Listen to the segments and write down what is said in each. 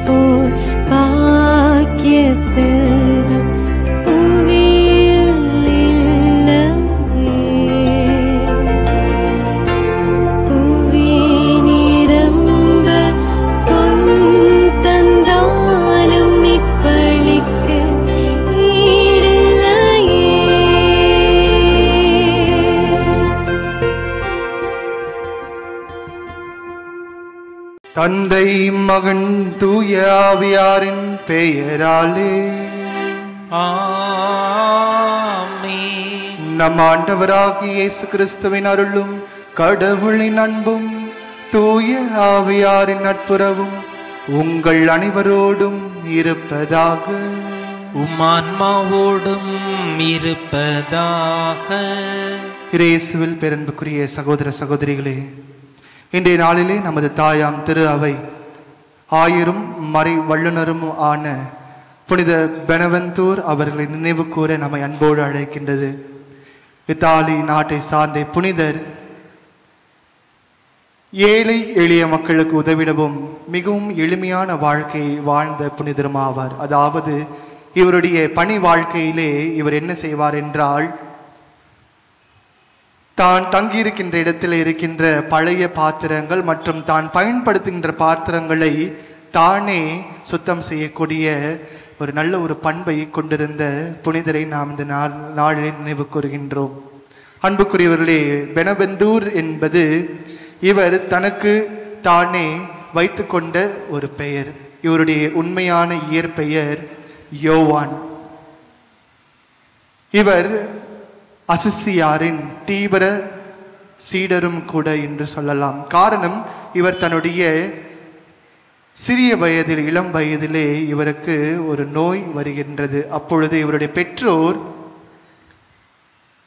போர் பாக்கிய செல்வம் புவியில் இல்லையே. புவி நிரம்ப பொன் தந்தாலும் இப்பளிக்கு ஈடில்லையே. தந்தை மகன் தூய ஆவியாரின் பெயராலே ஆமென். நம் ஆண்டவராகிய இயேசு கிறிஸ்துவின் அருளும் கடவுளின் அன்பும் தூய ஆவியாரின் நட்புறவும் உங்கள் அனைவரோடும் இருப்பதாக. உம்மான்மாவோடும் இருப்பதாக. இயேசுவில் பேரன்புக்குரிய சகோதர சகோதரிகளே, இன்றைய நாளிலே நமது தாயாம் திரு அவை ஆயரும் மறை வல்லுநரும் ஆன புனித பெனவந்தூர் அவர்களை நினைவு கூற நம்மை அன்போடு அழைக்கின்றது. இத்தாலி நாட்டை சார்ந்த புனிதர் ஏழை எளிய மக்களுக்கு உதவிடவும் மிகவும் எளிமையான வாழ்க்கையை வாழ்ந்த புனிதரும் ஆவார். அதாவது இவருடைய பணி வாழ்க்கையிலே இவர் என்ன செய்வார் என்றால், தான் தங்கியிருக்கின்ற இடத்தில் இருக்கின்ற பழைய பாத்திரங்கள் மற்றும் தான் பயன்படுத்துகின்ற பாத்திரங்களை தானே சுத்தம் செய்யக்கூடிய ஒரு நல்ல ஒரு பண்பை கொண்டிருந்த புனிதரை நாம் இந்த நாளிலே நினைவு கூறுகின்றோம். அன்புக்குரியவர்களே, பெனவெந்தூர் என்பது இவர் தனக்கு தானே வைத்து கொண்ட ஒரு பெயர். இவருடைய உண்மையான இயற்பெயர் யோவான். இவர் அசிசியாரின் தீவிர சீடரும் கூட என்று சொல்லலாம். காரணம், இவர் தன்னுடைய சிறிய வயதில் இளம் வயதிலே இவருக்கு ஒரு நோய் வருகின்றது. அப்பொழுது இவருடைய பெற்றோர்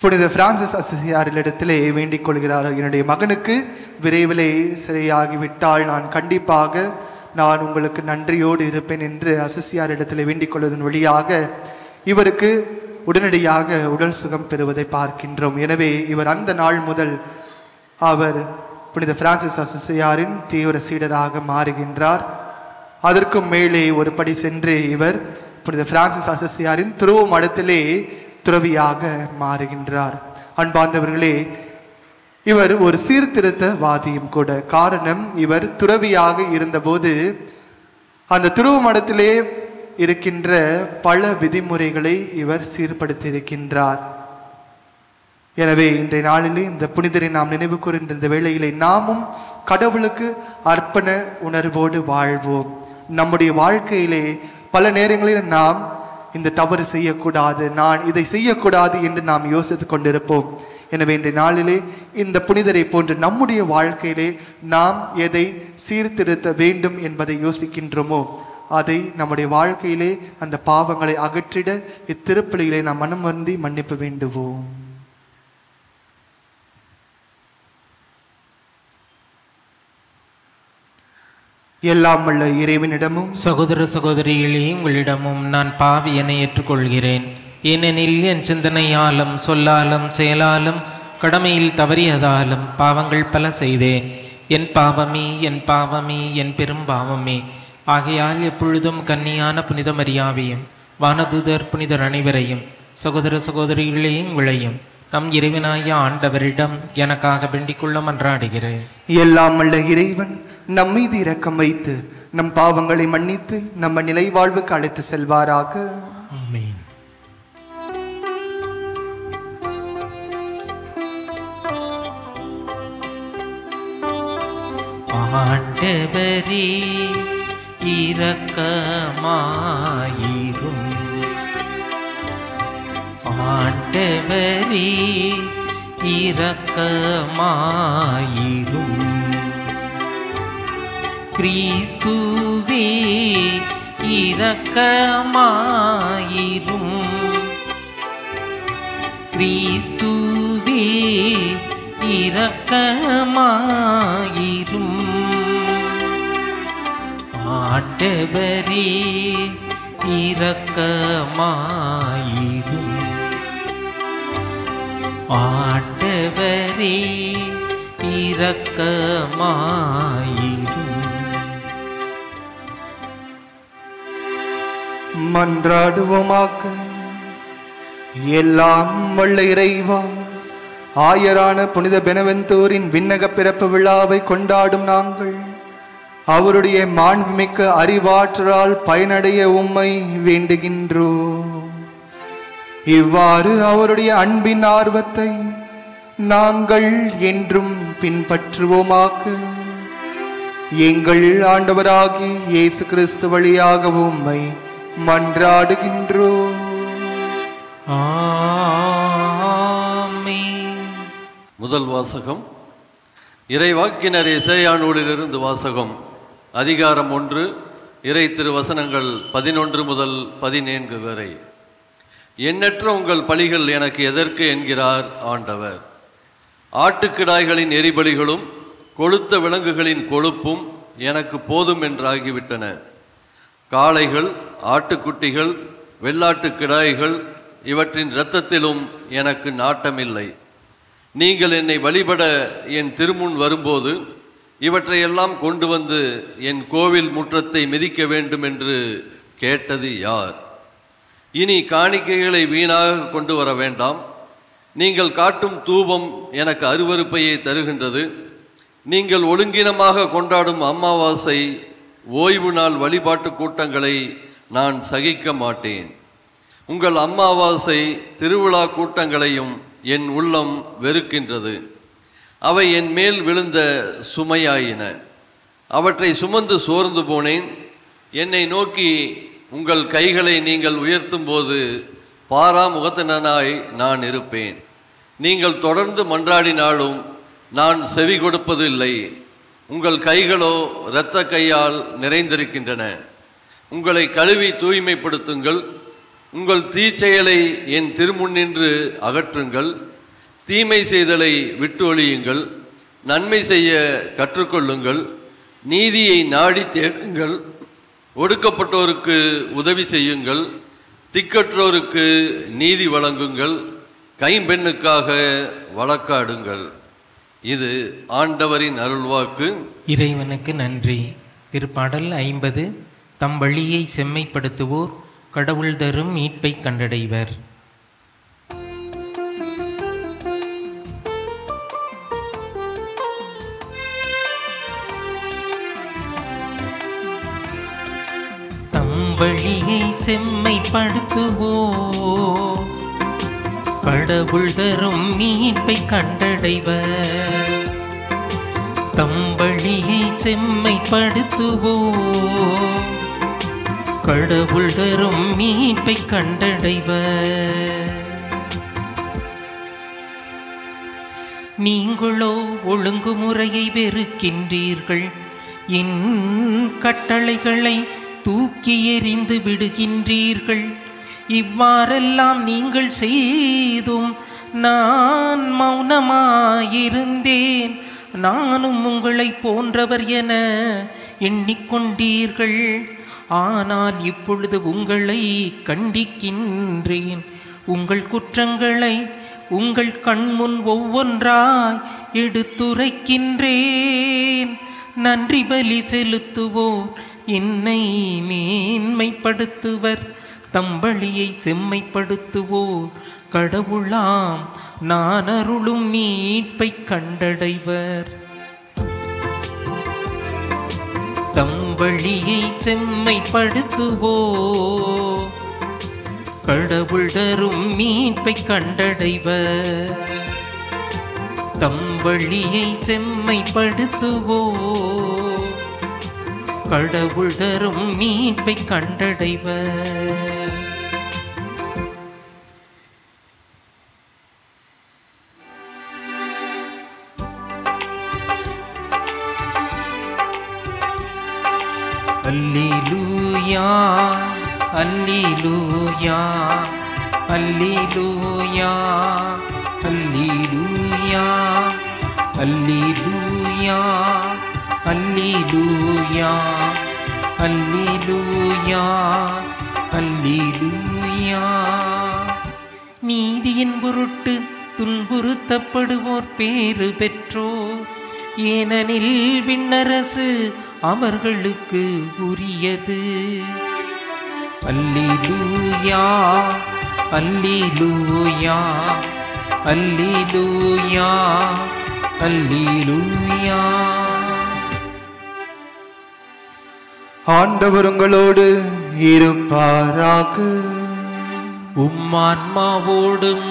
புனித பிரான்சிஸ் அசிசியாரிடத்திலே வேண்டிக் கொள்கிறார்கள், என்னுடைய மகனுக்கு விரைவிலே சிறையாகிவிட்டால் நான் உங்களுக்கு நன்றியோடு இருப்பேன் என்று அசிசியாரிடத்திலே வேண்டிக் கொள்வதன் வழியாக இவருக்கு உடனடியாக உடல் சுகம் பெறுவதை பார்க்கின்றோம். எனவே இவர் அந்த நாள் முதல் அவர் புனித பிரான்சிஸ் அசிசியாரின் தீவிர சீடராக மாறுகின்றார். அதற்கும் மேலே ஒரு படி சென்று இவர் புனித பிரான்சிஸ் அசிசியாரின் துருவ மடத்திலே துறவியாக மாறுகின்றார். அன்பார்ந்தவர்களே, இவர் ஒரு சீர்திருத்தவாதியும் கூட. காரணம், இவர் துறவியாக இருந்தபோது அந்த துருவ மடத்திலே இருக்கின்ற பல விதிமுறைகளை இவர் சீர்படுத்தியிருக்கின்றார். எனவே இன்றைய நாளிலே இந்த புனிதரை நாம் நினைவு கூறுகின்ற இந்த வேளையிலே நாமும் கடவுளுக்கு அர்ப்பண உணர்வோடு வாழ்வோம். நம்முடைய வாழ்க்கையிலே பல நேரங்களில் நாம் இந்த தவறு செய்யக்கூடாது, நான் இதை செய்யக்கூடாது என்று நாம் யோசித்துக் கொண்டிருப்போம். எனவே இன்றைய நாளிலே இந்த புனிதரை போன்று நம்முடைய வாழ்க்கையிலே நாம் எதை சீர்திருத்த வேண்டும் என்பதை யோசிக்கின்றோமோ அதை நம்முடைய வாழ்க்கையிலே அந்த பாவங்களை அகற்றிட இத்திருப்பலியிலே நாம் மனம் வருந்தி மன்னிப்பு வேண்டுவோம். எல்லாம் வல்ல இறைவனிடமும் சகோதர சகோதரிகளே, உங்களிடமும் நான் பாவி என ஏற்றுக்கொள்கிறேன். ஏனெனில் என் சிந்தனையாலும் சொல்லாலும் செயலாலும் கடமையில் தவறியதாலும் பாவங்கள் பல செய்தேன். என் பாவமே என் பாவமே என் பெரும் பாவமே. ஆகையால் எப்பொழுதும் கன்னியான புனித மரியாவையும் வானதூதர் புனிதர் அனைவரையும் சகோதர சகோதரிகளே உங்களையும் நம் இறைவனாய ஆண்டவரிடம் எனக்காக வேண்டிக் கொள்ள மன்றாடுகிறேன். எல்லாம் வல்ல இறைவன் நம் மீது இரக்கம் வைத்து நம் பாவங்களை மன்னித்து நம்ம நிலை வாழ்வுக்கு அழைத்து செல்வாராக. ஆமென். ஆண்டவரே இரக்கமாயிரும். ஆண்டவரே இரக்கமாயிரும். கிறிஸ்துவே இரக்கமாயிரும். கிறிஸ்துவே இரக்கமாயிரும். ஆண்டவரே இரக்கமாயிரும். ஆண்டவரே இரக்கமாயிரும். மன்றாடுவோமாக. எல்லாம் வல்ல இறைவா, ஆயரான புனித பெனவெந்தூரின் விண்ணக பிறப்பு விழாவை கொண்டாடும் நாங்கள் அவருடைய மாண்புமிக்க அறிவாற்றலால் பயனடைய உம்மை வேண்டுகின்றோம். இவ்வாறு அவருடைய அன்பின் ஆர்வத்தை நாங்கள் என்றும் பின்பற்றுவோமாக. எங்கள் ஆண்டவராகி இயேசு கிறிஸ்து வழியாக உம்மை மன்றாடுகின்றோம். ஆமென். முதல் வாசகம் இறைவாக்கினர் எசேயா நூலிலிருந்து வாசகம். அதிகாரம் 1, இறை திருவசனங்கள் 11 முதல் 14 வரை. எண்ணற்ற உங்கள் பலிகள் எனக்கு எதற்கு என்கிறார் ஆண்டவர். ஆட்டுக்கிடாய்களின் எரிபலிகளும் கொழுத்த விலங்குகளின் கொழுப்பும் எனக்கு போதும் என்றாகிவிட்டன. காளைகள், ஆட்டுக்குட்டிகள், வெள்ளாட்டுக்கிடாய்கள் இவற்றின் இரத்தத்திலும் எனக்கு நாட்டமில்லை. நீங்கள் என்னை வழிபட என் திருமுன் வரும்போது இவற்றையெல்லாம் கொண்டு வந்து என் கோவில் முற்றத்தை மிதிக்க வேண்டும் என்று கேட்டது யார்? இனி காணிக்கைகளை வீணாக கொண்டு வர வேண்டாம். நீங்கள் காட்டும் தூபம் எனக்கு அருவருப்பையே தருகின்றது. நீங்கள் ஒழுங்கினமாக கொண்டாடும் அமாவாசை, ஓய்வு நாள் வழிபாட்டு கூட்டங்களை நான் சகிக்க மாட்டேன். உங்கள் அமாவாசை, திருவிழா கூட்டங்களையும் என் உள்ளம் வெறுக்கின்றது. அவை என் மேல் விழுந்த சுமையாயின. அவற்றை சுமந்து சோர்ந்து போனேன். என்னை நோக்கி உங்கள் கைகளை நீங்கள் உயர்த்தும் போது பாராமுகத்தினனாய் நான் இருப்பேன். நீங்கள் தொடர்ந்து மன்றாடினாலும் நான் செவி கொடுப்பது இல்லை. உங்கள் கைகளோ இரத்த கையால் நிறைந்திருக்கின்றன. உங்களை கழுவி தூய்மைப்படுத்துங்கள். உங்கள் தீச்செயலை என் திருமுன்னின்று அகற்றுங்கள். தீமை செய்தலை விட்டு ஒழியுங்கள். நன்மை செய்ய கற்றுக்கொள்ளுங்கள். நீதியை நாடி தேடுங்கள். ஒடுக்கப்பட்டோருக்கு உதவி செய்யுங்கள். திக்கற்றோருக்கு நீதி வழங்குங்கள். கைம்பெண்ணுக்காக வழக்காடுங்கள். இது ஆண்டவரின் அருள்வாக்கு. இறைவனுக்கு நன்றி. திருப்பாடல் 50. தம் வழியை செம்மைப்படுத்துவோர் கடவுள் தரும் மீட்பை கண்டடைவர். தம் வழியை செம்மைப்படுத்துவோர் கடவுள் தரும் மீட்பை கண்டடைவர். தம் வழியை செம்மைப்படுத்துவோர் கடவுள் தரும் மீட்பை கண்டடைவர். நீங்களோ ஒழுங்குமுறையை வெறுக்கின்றீர்கள். என் கட்டளைகளை தூக்கி எறிந்து விடுகின்றீர்கள். இவ்வாறெல்லாம் நீங்கள் செய்தும் நான் மௌனமாயிருந்தேன். நானும் உங்களை போன்றவர் என எண்ணிக்கொண்டீர்கள். ஆனால் இப்பொழுது உங்களை கண்டிக்கின்றேன். உங்கள் குற்றங்களை உங்கள் கண்முன் ஒவ்வொன்றாய் எடுத்துரைக்கின்றேன். நன்றி பலி செலுத்துவோர் என்னை மேன்மைப்படுத்துவர். தம் வழியை செம்மைப்படுத்துவோர் கடவுளாம் நான் அருளும் மீட்பை கண்டடைவர். தம் வழியை செம்மைப்படுத்துவோர் கடவுள் தரும் மீட்பை கண்டடைவர். தம் வழியை செம்மைப்படுத்துவோர் கடவுள் தரும் மீட்பை கண்டடைவர். அல்லேலூயா அல்லேலூயா அல்லேலூயா அல்லேலூயா அல்லேலூயா அல்லேலூயா அல்லேலூயா அல்லேலூயா. நீதியின் பொருட்டு துன்புறுத்தப்படுவோர் பேறு பெற்றோர். ஏனெனில் விண்ணரசு அவர்களுக்கு உரியது. அல்லேலூயா அல்லேலூயா அல்லேலூயா அல்லேலூயா. ஆண்டவர் உங்களோடு இருப்பாராக. உம்மான்மாவோடும்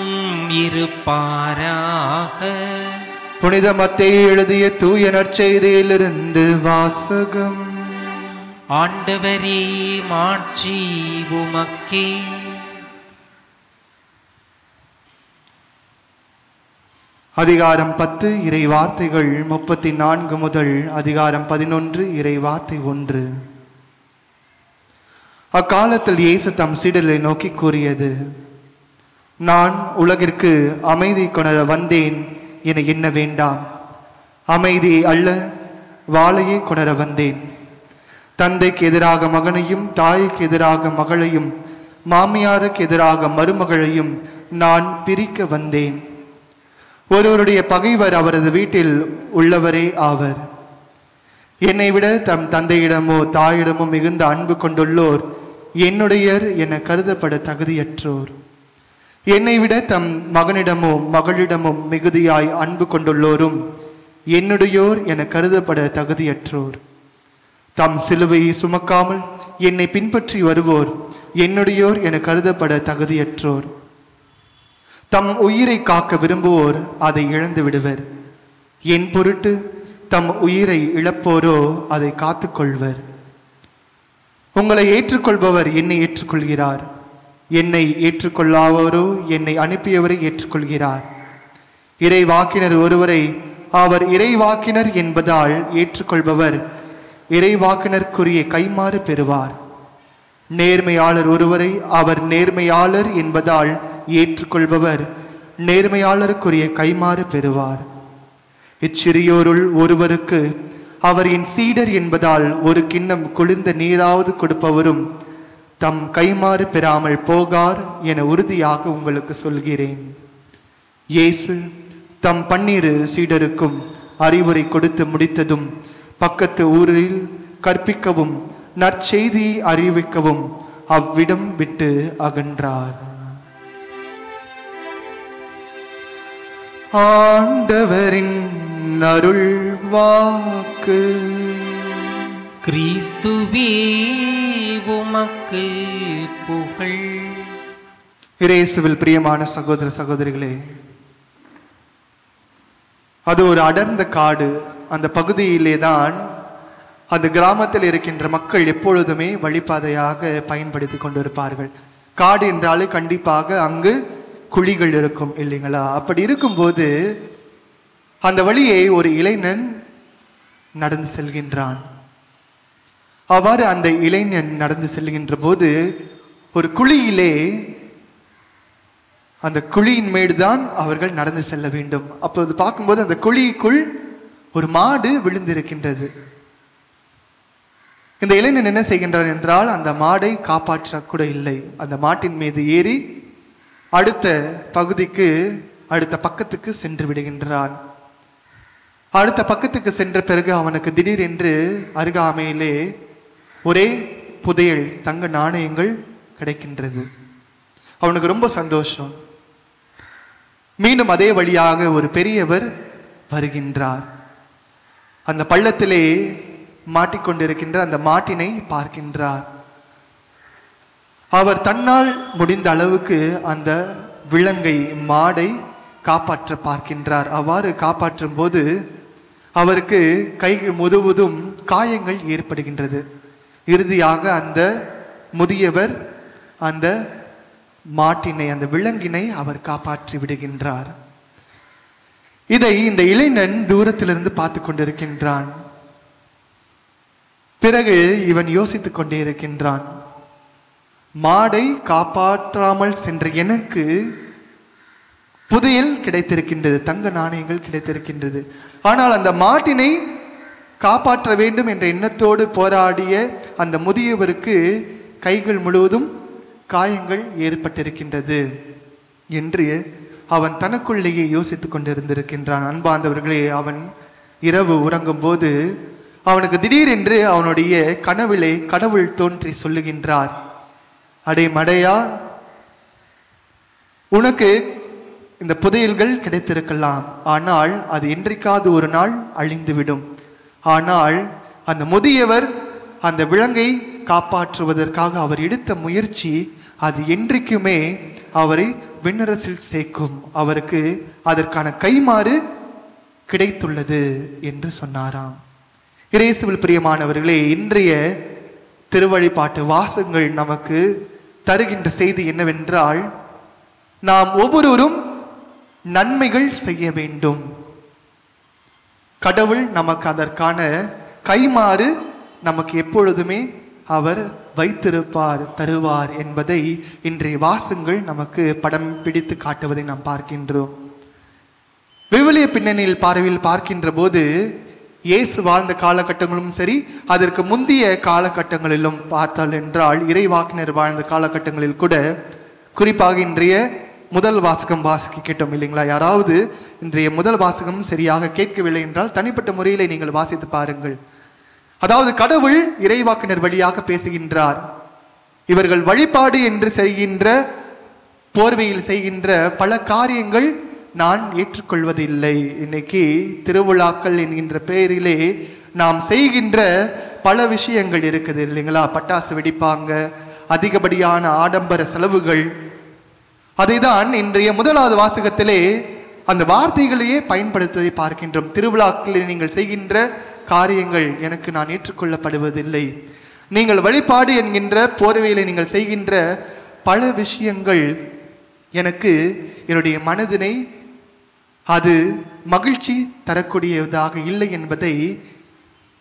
இருப்பாராக. புனித மத்தேயு எழுதிய தூய நற்செய்தியிலிருந்து வாசகம். ஆண்டவரே மாட்சி உமக்கே. அதிகாரம் 10 இறை வார்த்தைகள் 34 முதல் அதிகாரம் 11 இறை வார்த்தை 1. அக்காலத்தில் இயேசு தம் சீடர்களை நோக்கி கூறியது, நான் உலகிற்கு அமைதி கொணர வந்தேன் என எண்ண வேண்டாம். அமைதி அல்ல, வாளையே கொணர வந்தேன். தந்தைக்கு எதிராக மகனையும் தாய்க்கு எதிராக மகளையும் மாமியாருக்கு எதிராக மருமகளையும் நான் பிரிக்க வந்தேன். ஒருவருடைய பகைவர் அவரது வீட்டில் உள்ளவரே ஆவர். என்னை விட தம் தந்தையிடமோ தாயிடமோ மிகுந்த அன்பு கொண்டுள்ளோர் என்னுடையர் என கருதப்பட தகுதியற்றோர். என்னை விட தம் மகனிடமோ மகளிடமோ மிகுதியாய் அன்பு கொண்டுள்ளோரும் என்னுடையோர் என கருதப்பட தகுதியற்றோர். தம் சிலுவையை சுமக்காமல் என்னை பின்பற்றி வருவோர் என்னுடையோர் என கருதப்பட தகுதியற்றோர். தம் உயிரை காக்க விரும்புவோர் அதை இழந்து விடுவர். என் பொருட்டு தம் உயிரை இழப்போரோ அதை காத்துக்கொள்வர். உங்களை ஏற்றுக்கொள்பவர் என்னை ஏற்றுக்கொள்கிறார். என்னை ஏற்றுக்கொள்ளாதவரோ என்னை அனுப்பியவரை ஏற்றுக்கொள்கிறார். இறைவாக்கினர் ஒருவரை அவர் இறைவாக்கினர் என்பதால் ஏற்றுக்கொள்பவர் இறைவாக்கினருக்குரிய கைமாறு பெறுவார். நேர்மையாளர் ஒருவரை அவர் நேர்மையாளர் என்பதால் ஏற்றுக்கொள்பவர் நேர்மையாளருக்குரிய கைமாறு பெறுவார். இச்சிறியோருள் ஒருவருக்கு அவர் என் சீடர் என்பதால் ஒரு கிண்ணம் குளிர்ந்த நீராவது கொடுப்பவரும் தம் கைமாறு பெறாமல் போகார் என உறுதியாக உங்களுக்கு சொல்கிறேன். இயேசு தம் 12 சீடருக்கும் அறிவுரை கொடுத்து முடித்ததும் பக்கத்து ஊரில் கற்பிக்கவும் நற்செய்தியை அறிவிக்கவும் அவ்விடம் விட்டு அகன்றார். ஆண்டவரின் அருள் வாக்கு. கிறிஸ்துவே உமக்கு புகழ். இயேசுவில் பிரியமான சகோதர சகோதரிகளே, அது ஒரு அடர்ந்த காடு. அந்த பகுதியிலே தான் அந்த கிராமத்தில் இருக்கின்ற மக்கள் எப்பொழுதுமே வழிபாதையாக பயன்படுத்தி கொண்டிருப்பார்கள். காடு என்றாலே கண்டிப்பாக அங்கு குழிகள் இருக்கும் இல்லைங்களா? அப்படி இருக்கும்போது அந்த வழியை ஒரு இளைஞன் நடந்து செல்கின்றான். அவ்வாறு அந்த இளைஞன் நடந்து செல்கின்ற போது ஒரு குழியிலே, அந்த குழியின் மேடுதான் அவர்கள் நடந்து செல்ல வேண்டும். அப்போது பார்க்கும்போது அந்த குழிக்குள் ஒரு மாடு விழுந்திருக்கின்றது. இந்த இளைஞன் என்ன செய்கின்றான் என்றால், அந்த மாடை காப்பாற்ற கூட இல்லை. அந்த மாட்டின் மீது ஏறி அடுத்த பகுதிக்கு, அடுத்த பக்கத்துக்கு சென்று விடுகின்றான். அடுத்த பக்கத்துக்கு சென்ற பிறகு அவனுக்கு திடீரென்று அருகாமையிலே ஒரே புதையல் தங்க நாணயங்கள் கிடைக்கின்றது. அவனுக்கு ரொம்ப சந்தோஷம். மீண்டும் அதே வழியாக ஒரு பெரியவர் வருகின்றார். அந்த பள்ளத்திலே மாட்டிக்கொண்டிருக்கின்ற அந்த மாட்டினை பார்க்கின்றார். அவர் தன்னால் முடிந்த அளவுக்கு அந்த விலங்கை, மாடை காப்பாற்ற பார்க்கின்றார். அவ்வாறு காப்பாற்றும் போது அவருக்கு கை முழுவதும் காயங்கள் ஏற்படுகின்றது. இறுதியாக அந்த முதியவர் அந்த மாட்டினை, அந்த விலங்கினை அவர் காப்பாற்றி விடுகின்றார். இதை இந்த இளைஞன் தூரத்திலிருந்து பார்த்து கொண்டிருக்கின்றான். பிறகு இவன் யோசித்துக் கொண்டே இருக்கின்றான், மாடை காப்பாற்றாமல் சென்ற எனக்கு புதையல் கிடைத்திருக்கின்றது, தங்க நாணயங்கள் கிடைத்திருக்கின்றது. ஆனால் அந்த மாட்டினை காப்பாற்ற வேண்டும் என்ற எண்ணத்தோடு போராடிய அந்த முதியவருக்கு கைகள் முழுவதும் காயங்கள் ஏற்பட்டிருக்கின்றது என்று அவன் தனக்குள்ளேயே யோசித்துக் கொண்டிருந்திருக்கின்றான். அன்பார்ந்தவர்களே, அவன் இரவு உறங்கும் போது அவனுக்கு திடீரென்று அவனுடைய கனவிலே கடவுள் தோன்றி சொல்லுகின்றார், அடே மடையா, உனக்கு இந்த புதையல்கள் கிடைத்திருக்கலாம், ஆனால் அது என்றைக்காவது ஒரு நாள் அழிந்துவிடும். ஆனால் அந்த முதியவர் அந்த விலங்கை காப்பாற்றுவதற்காக அவர் எடுத்த முயற்சி அது என்றைக்குமே அவரை விண்ணரசில் சேர்க்கும். அவருக்கு அதற்கான கைமாறு கிடைத்துள்ளது என்று சொன்னாராம். இயேசுவில் பிரியமானவர்களே, இன்றைய திருவழிபாட்டு வாசகங்கள் நமக்கு தருகின்ற செய்தி என்னவென்றால், நாம் ஒவ்வொருவரும் நன்மைகள் செய்ய வேண்டும். கடவுள் நமக்கு அதற்கான கைமாறு நமக்கு எப்பொழுதுமே அவர் வைத்திருப்பார், தருவார் என்பதை இன்றைய வாசகங்கள் நமக்கு படம் பிடித்து காட்டுவதை நாம் பார்க்கின்றோம். விவிலிய பின்னணியில் பார்வையில் பார்க்கின்ற போது இயேசு வாழ்ந்த காலகட்டங்களும் சரி, அதற்கு முந்தைய காலகட்டங்களிலும் பார்த்தால் என்றால், இறைவாக்கினர் வாழ்ந்த காலகட்டங்களில் கூட, குறிப்பாக இன்றைய முதல் வாசகம் வாசிக்க கேட்டோம் இல்லைங்களா? யாராவது இன்றைய முதல் வாசகம் சரியாக கேட்கவில்லை என்றால் தனிப்பட்ட முறையிலே நீங்கள் வாசித்து பாருங்கள். அதாவது கடவுள் இறைவாக்கினர் வழியாக பேசுகின்றார். இவர்கள் வழிபாடு என்று செய்கின்ற போர்வையில் செய்கின்ற பல காரியங்கள் நான் ஏற்றுக்கொள்வதில்லை. இன்னைக்கு திருவிழாக்கள் என்கின்ற பெயரிலே நாம் செய்கின்ற பல விஷயங்கள் இருக்குது இல்லைங்களா? பட்டாசு வெடிப்பாங்க, அதிகப்படியான ஆடம்பர செலவுகள். அதைதான் இன்றைய முதலாவது வாசகத்திலே அந்த வார்த்தைகளையே பயன்படுத்துவதை பார்க்கின்றோம். திருவிழாக்களில் நீங்கள் செய்கின்ற காரியங்கள் எனக்கு நான் ஏற்றுக்கொள்ளப்படுவதில்லை. நீங்கள் வழிபாடு என்கின்ற போர்வையிலே நீங்கள் செய்கின்ற பல விஷயங்கள் எனக்கு என்னுடைய மனதினை அது மகிழ்ச்சி தரக்கூடியதாக இல்லை என்பதை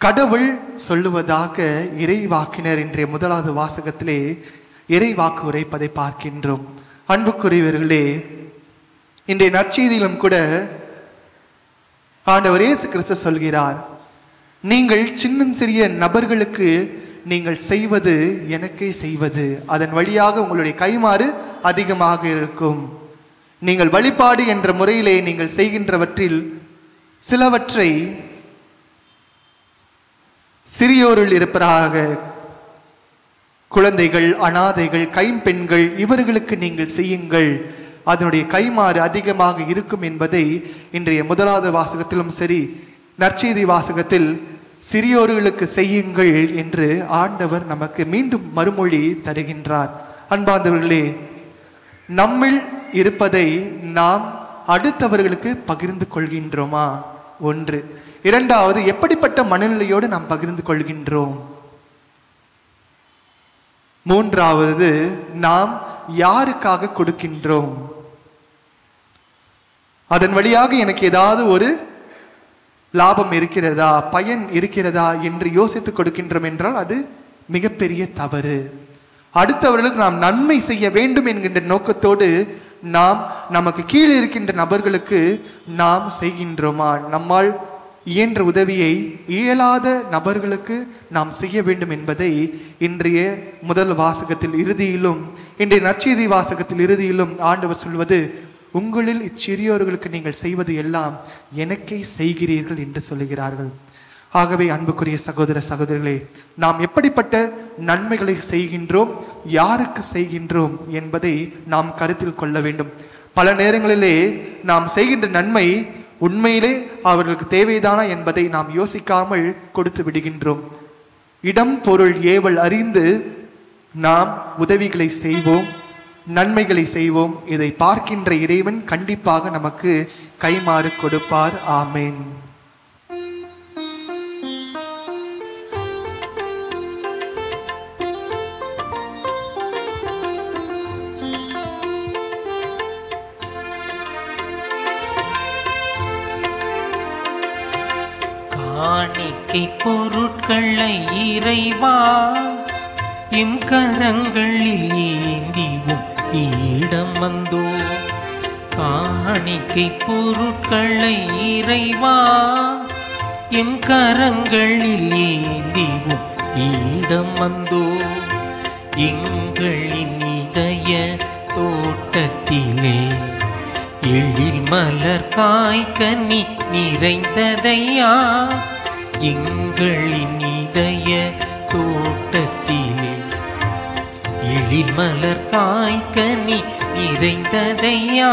கடவுள் சொல்லுவதாக இறைவாக்கினர் இன்றைய முதலாவது வாசகத்திலே இறைவாக்கு உரைப்பதை பார்க்கின்றோம். அன்புக்குரியவர்களே, இன்றைய நற்செய்தியிலும் கூட ஆண்டவர் இயேசு கிறிஸ்து சொல்கிறார், நீங்கள் சின்னஞ்சிறிய நபர்களுக்கு நீங்கள் செய்வது எனக்கே செய்வது, அதன் வழியாக உங்களுடைய கைமாறு அதிகமாக இருக்கும். நீங்கள் வழிபாடு என்ற முறையிலே நீங்கள் செய்கின்றவற்றில் சிலவற்றை சிறியோரில் இருப்பதாக குழந்தைகள், அனாதைகள், கைம்பெண்கள், இவர்களுக்கு நீங்கள் செய்யுங்கள், அதனுடைய கைமாறு அதிகமாக இருக்கும் என்பதை இன்றைய முதலாவது வாசகத்திலும் சரி, நற்செய்தி வாசகத்தில் சிறியோர்களுக்கு செய்யுங்கள் என்று ஆண்டவர் நமக்கு மீண்டும் மறுமொழி தருகின்றார். அன்பார்ந்தவர்களே, நம்மில் இருப்பதை நாம் அடுத்தவர்களுக்கு பகிர்ந்து கொள்கின்றோமா? ஒன்று. இரண்டாவது, எப்படிப்பட்ட மனநிலையோடு நாம் பகிர்ந்து கொள்கின்றோம்? மூன்றாவது, நாம் யாருக்காக கொடுக்கின்றோம்? அதன் வழியாக எனக்கு ஏதாவது ஒரு லாபம் இருக்கிறதா, பயன் இருக்கிறதா என்று யோசித்து கொடுக்கின்றோம் என்றால் அது மிகப்பெரிய தவறு. அடுத்தவர்களுக்கு நாம் நன்மை செய்ய வேண்டும் என்கின்ற நோக்கத்தோடு நாம் நமக்கு கீழே இருக்கின்ற நபர்களுக்கு நாம் செய்கின்றோமா? நம்மால் இயன்ற உதவியை இயலாத நபர்களுக்கு நாம் செய்ய வேண்டும் என்பதை இன்றைய முதல் வாசகத்தில் இறுதியிலும், இன்றைய நற்செய்தி வாசகத்தில் இறுதியிலும் ஆண்டவர் சொல்வது, உங்களில் இச்சிறியோர்களுக்கு நீங்கள் செய்வது எல்லாம் எனக்கே செய்கிறீர்கள் என்று சொல்லுகிறார்கள். ஆகவே அன்புக்குரிய சகோதர சகோதரிகளே, நாம் எப்படிப்பட்ட நன்மைகளை செய்கின்றோம், யாருக்கு செய்கின்றோம் என்பதை நாம் கருத்தில் கொள்ள வேண்டும். பல நேரங்களிலே நாம் செய்கின்ற நன்மை உண்மையிலே அவர்களுக்கு தேவைதானா என்பதை நாம் யோசிக்காமல் கொடுத்து விடுகின்றோம். இடம் பொருள் ஏவல் அறிந்து நாம் உதவிகளை செய்வோம், நன்மைகளை செய்வோம். இதை பார்க்கின்ற இறைவன் கண்டிப்பாக நமக்கு கைமாறு கொடுப்பார். ஆமேன். காணிக்கை பொருட்களை இறைவா எம் கரங்களில் ஏந்திவும் இடம் வந்தோ. காணிக்கை பொருட்களை இறைவா எம் கரங்களில் ஏந்திவும் இடம் வந்தோ. எங்களின் இதய தோட்டத்திலே எழில் மலர் காய்கனி நிறைந்ததையா. எங்களின் இதய தோட்டத்திலே எழில் மலர் காய்கனி நிறைந்ததையா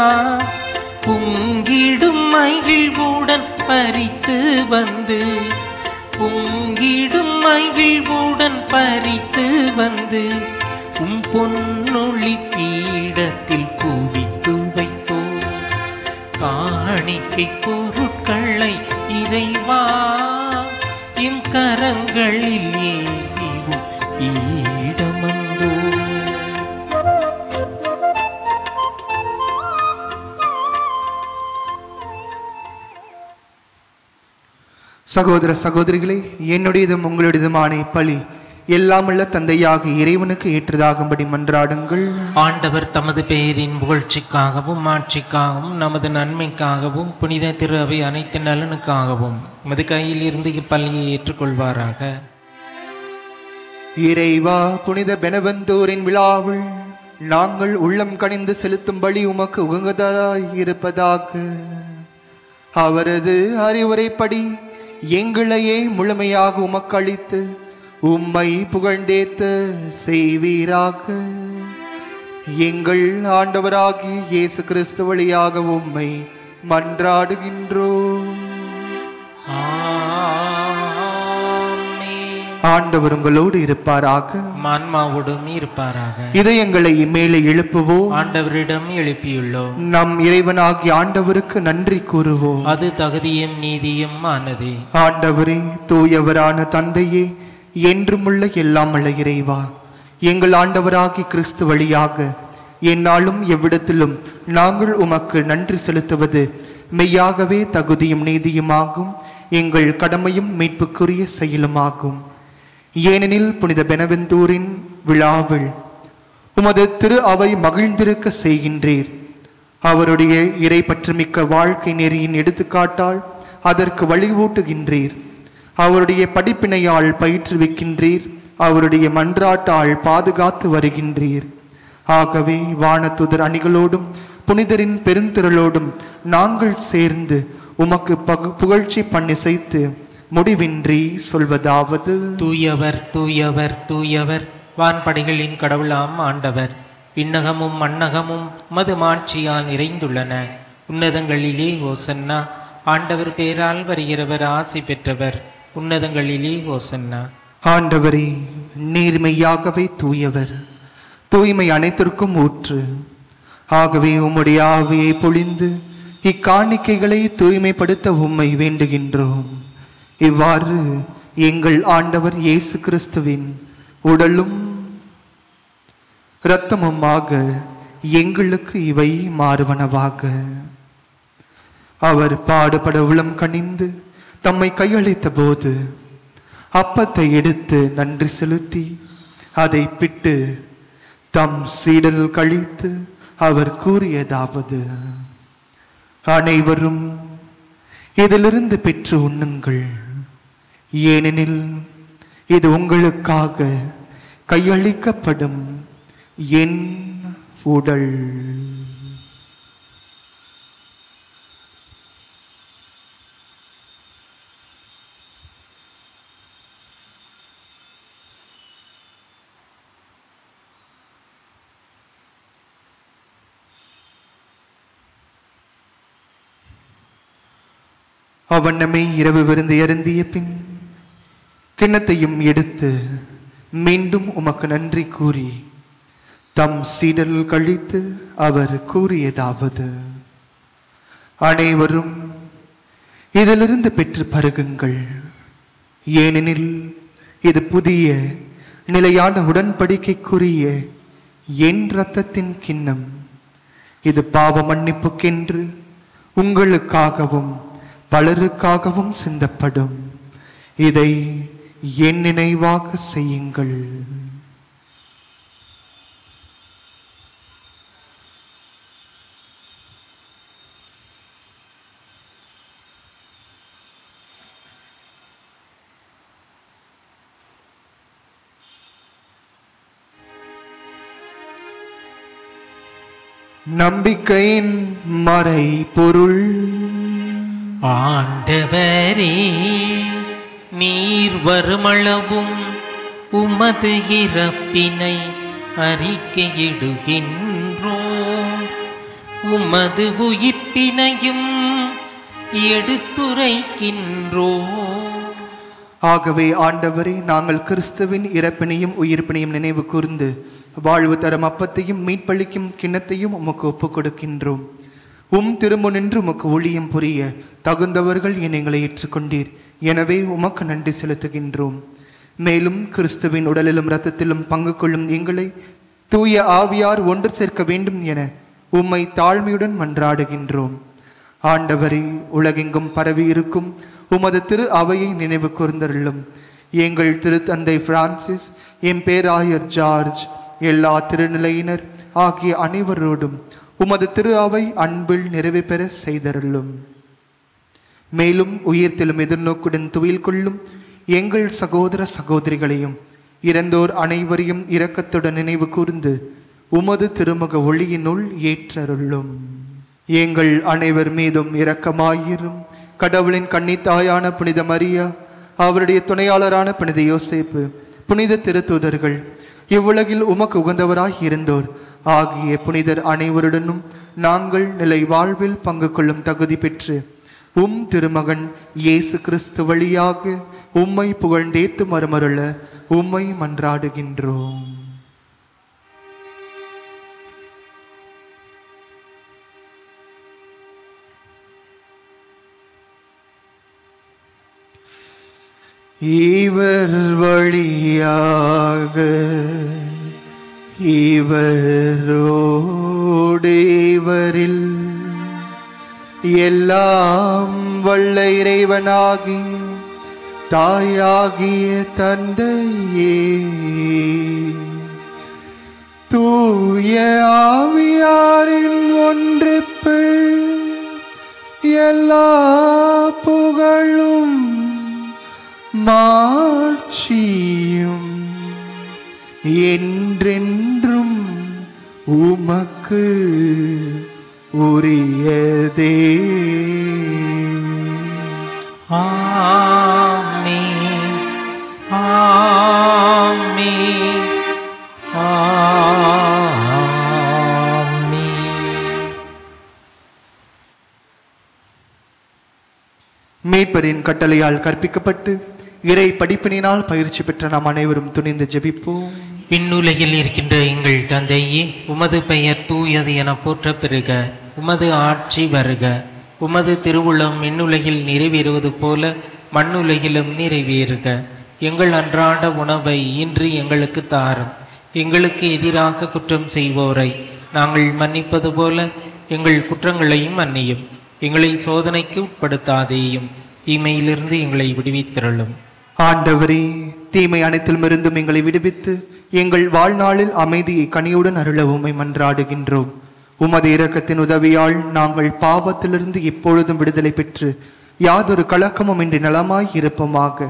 பொங்கிடும் மகிழ்வுடன் பறித்து வந்து பொங்கிடும் மகிழ்வுடன் பறித்து வந்து பொன்னொளி பீடத்தில் குவித்து வைத்தோ காணிக்கை பொருட்களை இறைவா எம் கரங்களில் ஏறிவும் பீடமந்தோ. சகோதர சகோதரிகளே, என்னுடையதும் உங்களுடையதுமான இப்பலி எல்லாமுள்ள தந்தையாக இறைவனுக்கு ஏற்றதாகும்படி மன்றாடுங்கள். ஆண்டவர் தமது பெயரின் புகழ்ச்சிக்காகவும் ஆட்சிக்காகவும் நமது நன்மைக்காகவும் புனித திரு அவை அனைத்து நலனுக்காகவும் மது கையில் இருந்து இப்பள்ளியை ஏற்றுக்கொள்வாராக. இறைவா, புனித பெனவந்தூரின் விழாவில் நாங்கள் உள்ளம் கனிந்து செலுத்தும்படி உமக்கு உகந்ததாய் இருப்பதாக. அவரது அறிவுரைப்படி எங்களையே முழுமையாக உமக்களித்து உம்மை புகழ்ந்தேத்த செய்வீராக. எங்கள் ஆண்டவராகிய இயேசு கிறிஸ்து வழியாக உம்மை மன்றாடுகின்றோம். ஆண்டவர் உங்களோடு இருப்பாராக, ஆன்மாவோடும் இருப்பாராக. இதயங்களை மேலே எழுப்புவோம். ஆண்டவரிடம் எழுப்பியுள்ளோம். நம் இறைவனாகிய ஆண்டவருக்கு நன்றி கூறுவோம். அது தகுதியும் நீதியும் ஆனதே. ஆண்டவரே, தூயவரான தந்தையே, என்றுமுள்ள எல்லாமுள்ள இறைவா, எங்கள் ஆண்டவராகிய கிறிஸ்து வழியாக எந்நாளும் எவ்விடத்திலும் நாங்கள் உமக்கு நன்றி செலுத்துவது மெய்யாகவே தகுதியும் நீதியுமாகும், எங்கள் கடமையும் மீட்புக்குரிய செயலுமாகும். ஏனெனில் புனித பெனவெந்தூரின் விழாவில் உமது திரு அவை மகிழ்ந்திருக்க செய்கின்றீர். அவருடைய இறை பற்றுமிக்க வாழ்க்கை நெறியின் எடுத்துக்காட்டால் அதற்கு வழிவூட்டுகின்றீர். அவருடைய படிப்பினையால் பயிற்றுவிக்கின்றீர். அவருடைய மன்றாட்டால் பாதுகாத்து வருகின்றீர். ஆகவே வானதுதர் அணிகளோடும் புனிதரின் பெருந்திரளோடும் நாங்கள் சேர்ந்து உமக்கு புகழ்ச்சி பண்ணிசைத்து முடிவின்றி சொல்வதாவது: தூயவர் தூயவர் தூயவர், வான்படைகளின் கடவுளாம் ஆண்டவர். விண்ணகமும் மண்ணகமும் மது மாட்சியால் நிறைந்துள்ளன. உன்னதங்களிலே ஓசன்னா. ஆண்டவர் பேரால் வருகிறவர் ஆசி பெற்றவர். உன்னதங்களிலே ஓசன்னா. ஆண்டவரே, நீர்மையாகவே தூயவர், தூய்மை அனைத்திற்கும் ஊற்று. ஆகவே உம்முடைய ஆவியை பொழிந்து இக்காணிக்கைகளை தூய்மைப்படுத்த உம்மை வேண்டுகின்றோம். இவ்வாறு எங்கள் ஆண்டவர் இயேசு கிறிஸ்துவின் உடலும் இரத்தமுமாக எங்களுக்கு இவை மாறுவனவாக. அவர் பாடுபட உளம் கனிந்து தம்மை கையளித்த போது அப்பத்தை எடுத்து நன்றி செலுத்தி அதை பிட்டு தம் சீடல் கழித்து அவர் கூறியதாவது: அனைவரும் இதிலிருந்து பெற்று உண்ணுங்கள், ஏனெனில் இது உங்களுக்காக கையளிக்கப்படும் என் உடல். அவ்வண்ணமே இரவு விருந்து அருந்திய பின் கிண்ணத்தையும் எடுத்து மீண்டும் உமக்கு நன்றி கூறி தம் சீடல் கழித்து அவர் கூறியதாவது: அனைவரும் இதிலிருந்து பெற்று பருகுங்கள், ஏனெனில் இது புதிய நிலையான உடன்படிக்கைக்குரிய என் இரத்தத்தின் கிண்ணம். இது பாவ மன்னிப்புக்கென்று உங்களுக்காகவும் பலருக்காகவும் சிந்தப்படும். இதை என் நினைவாக செய்யுங்கள். நம்பிக்கையின் மறை பொருள். ஆண்டவரே, நீர் வருமளவும் உமது இறப்பினை அறிக்கையிடுகின்றோம். உமது உயிர்ப்பினையும் எடுத்துரைக்கின்றோம். ஆகவே ஆண்டவரே, நாங்கள் கிறிஸ்துவின் இறப்பினையும் உயிர்ப்பினையும் நினைவு கூர்ந்து வாழ்வு தரும் அப்பத்தையும் மீட்பளிக்கும் கிண்ணத்தையும் உமக்கு ஒப்புக் கொடுக்கின்றோம். திருமுனின்று உமக்கு ஊழியம் புரிய தகுந்தவர்கள் எங்களை ஏற்றுக்கொண்டீர். எனவே உமக்கு நன்றி செலுத்துகின்றோம். மேலும் கிறிஸ்துவின் உடலிலும் இரத்தத்திலும் பங்கு கொள்ளும் எங்களை தூய ஆவியார் ஒன்று சேர்க்க வேண்டும் என உம்மை தாழ்மையுடன் மன்றாடுகின்றோம். ஆண்டவரே, உலகெங்கும் பரவி இருக்கும் உமது திரு அவையை நினைவு கூர்ந்தருளும். எங்கள் திருத்தந்தை பிரான்சிஸ், எம் பேராயர் ஜார்ஜ், எல்லா திருநிலையினர் ஆகிய அனைவரோடும் உமது திரு அவை அன்பில் நிறைவு பெற செய்தருளும். மேலும் உயிர்த்தெழும் எதிர்நோக்குடன் துயில் கொள்ளும் எங்கள் சகோதர சகோதரிகளையும் இறந்தோர் அனைவரையும் இரக்கத்துடன் நினைவு கூர்ந்து உமது திருமுக ஒளியினுள் ஏற்றருளும். எங்கள் அனைவர் மீதும் இரக்கமாயிரும். கடவுளின் கன்னித்தாயான புனித மரியா, அவருடைய துணையாளரான புனித யோசேப்பு, புனித திருத்தூதர்கள், இவ்வுலகில் உமக்கு உகந்தவராய் இருந்தோர் ஆகிய புனிதர் அனைவருடனும் நாங்கள் நிலை வாழ்வில் பங்கு கொள்ளும் தகுதி பெற்று திருமகன் இயேசு கிறிஸ்து வழியாக உம்மை புகழ்ந்தேத்து மறுமருள உம்மை மன்றாடுகின்றோம். இவர் வழியாக இவரோடு இவரில் எல்லாம் வல்ல இறைவனாகி தாயாகிய தந்தையே, தூய ஆவியாரின் ஒன்றிப்பில் எல்லா புகழும் மாட்சியும் என்றென்றும் உமக்கு உரியதே. ஆமென், ஆமென், ஆமென். மீட்பரின் கட்டளையால் கற்பிக்கப்பட்டு இறை படிப்பினால் பயிற்சி பெற்ற நாம் அனைவரும் துணிந்து ஜெபிப்போம். விண்ணுலகில் இருக்கின்ற எங்கள் தந்தையே, உமது பெயர் தூயது என போற்ற பெறுக. உமது ஆட்சி வருக. உமது திருவுளம் விண்ணுலகில் நிறைவேறுவது போல மண்ணுலகிலும் நிறைவேறுக. எங்கள் அன்றாட உணவை இன்று எங்களுக்கு தாரும். எங்களுக்கு எதிராக குற்றம் செய்வோரை நாங்கள் மன்னிப்பது போல எங்கள் குற்றங்களையும் மன்னியும். எங்களை சோதனைக்கு உட்படுத்தாதேயும், தீமையிலிருந்து எங்களை விடுவித்திரளும். ஆண்டவரே, தீமை அனைத்திலுமிருந்தும் எங்களை விடுவித்து எங்கள் வாழ்நாளில் அமைதியை கனியுடன் அருள உம்மை மன்றாடுகின்றோம். உமது இரக்கத்தின் உதவியால் நாங்கள் பாவத்திலிருந்து எப்பொழுதும் விடுதலை பெற்று யாதொரு கலக்கமும் இன்றி நலமாய் இருப்போமாக.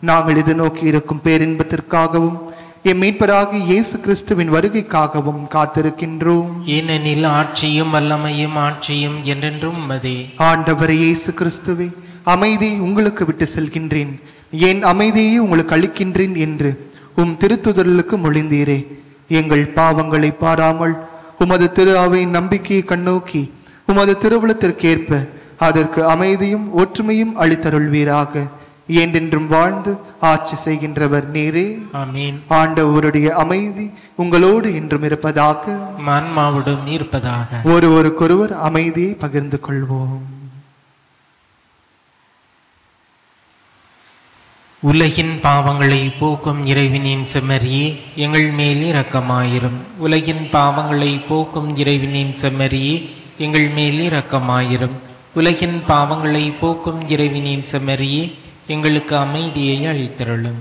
நாங்கள் இது நோக்கி இருக்கும் பேரின்பத்திற்காகவும் எம் மீட்பராகிய இயேசு கிறிஸ்துவின் வருகைக்காகவும் காத்திருக்கின்றோம். ஏனெனில் ஆட்சியும் வல்லமையும் ஆட்சியும் என்றென்றும் உமதே. ஆண்டவரே இயேசு கிறிஸ்துவே, அமைதியை உங்களுக்கு விட்டு செல்கின்றேன், என் அமைதியை உங்களுக்கு அளிக்கின்றேன் என்று திருத்துதலுக்கு மொழிந்தீரே. எங்கள் பாவங்களை பாராமல் உமது திரு அவை நம்பிக்கையை கண்ணோக்கி உமது திருவுளத்திற்கேற்ப அதற்கு அமைதியும் ஒற்றுமையும் அளித்தருள்வீராக. என்றென்றும் வாழ்ந்து ஆட்சி செய்கின்றவர் நீரே. ஆமென். ஆண்டவருடைய அமைதி உங்களோடு என்றும் இருப்பதாக. ஆன்மாவோடும் இருப்பதாக. ஒருவருக்கொருவர் அமைதியை பகிர்ந்து கொள்வோம். உலகின் பாவங்களை போக்கும் இறைவனின் செம்மறியே, எங்கள் மேல் இரக்கமாயிரும். உலகின் பாவங்களை போக்கும் இறைவனின் செம்மறியே, எங்கள் மேல் இரக்கமாயிரும். உலகின் பாவங்களை போக்கும் இறைவனின் செம்மறியே, எங்களுக்கு அமைதியை அளித்தருளும்.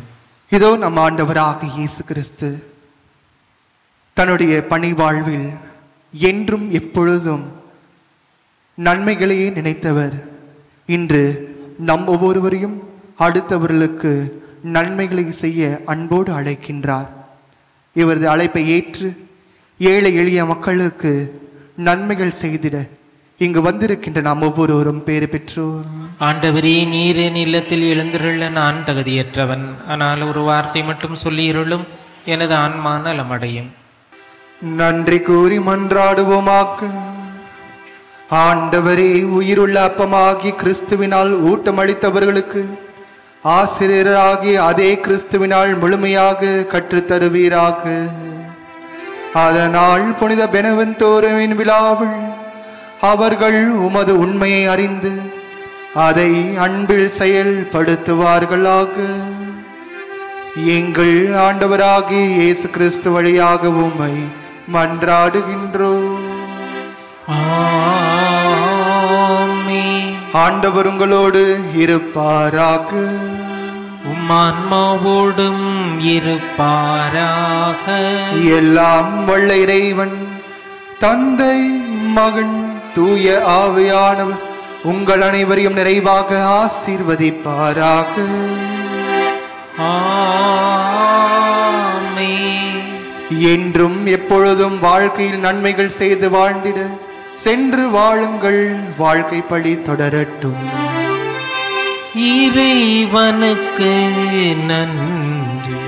இதோ நம் ஆண்டவராக இயேசு கிறிஸ்து தன்னுடைய பணி வாழ்வில் என்றும் எப்பொழுதும் நன்மைகளையே நினைத்தவர். இன்று நம் ஒவ்வொருவரையும் அடுத்தவர்களுக்கு நன்மைகளை செய்ய அன்போடு அழைக்கின்றார். இவரது அழைப்பை ஏற்று ஏழை எளிய மக்களுக்கு நன்மைகள் செய்திட இங்கு வந்திருக்கின்ற நாம் ஒவ்வொருவரும் பேறு பெற்றோர். ஆண்டவரே, நீர் என் இல்லத்தில் எழுந்திருள்ள நான் தகுதியற்றவன். ஆனால் ஒரு வார்த்தை மட்டும் சொல்லியிருளும், எனது ஆன்மா நலமடையும். நன்றி கூறி மன்றாடுவோமாக்க. ஆண்டவரே, உயிருள்ள அப்பமாகி கிறிஸ்துவினால் ஊட்டமளித்தவர்களுக்கு ஆசிரியராகி அதே கிறிஸ்துவினால் முழுமையாக கற்றுத்தருவீராக. அதனால் புனித பெனவெந்தோரின் விழாவில் அவர்கள் உமது உண்மையை அறிந்து அதை அன்பில் செயல்படுத்துவார்களாக. எங்கள் ஆண்டவராகிய இயேசு கிறிஸ்து வழியாக உம்மை மன்றாடுகின்றோம். ஆமென். ஆண்டவர் உங்களோடு இருப்பாராக. உம்மான்மாவோடும் இருப்பாராக. எல்லாம் வல்ல இறைவன் தந்தை, மகன், தூய ஆவியானவர் உங்கள் அனைவரையும் நிறைவாக ஆசீர்வதிப்பாராக. ஆமென். என்றும் எப்பொழுதும் வாழ்க்கையில் நன்மைகள் செய்து வாழ்ந்திட சென்று வாழுங்கள். வாழ்க்கை பழி தொடரட்டும். இறைவனுக்கு நன்றி.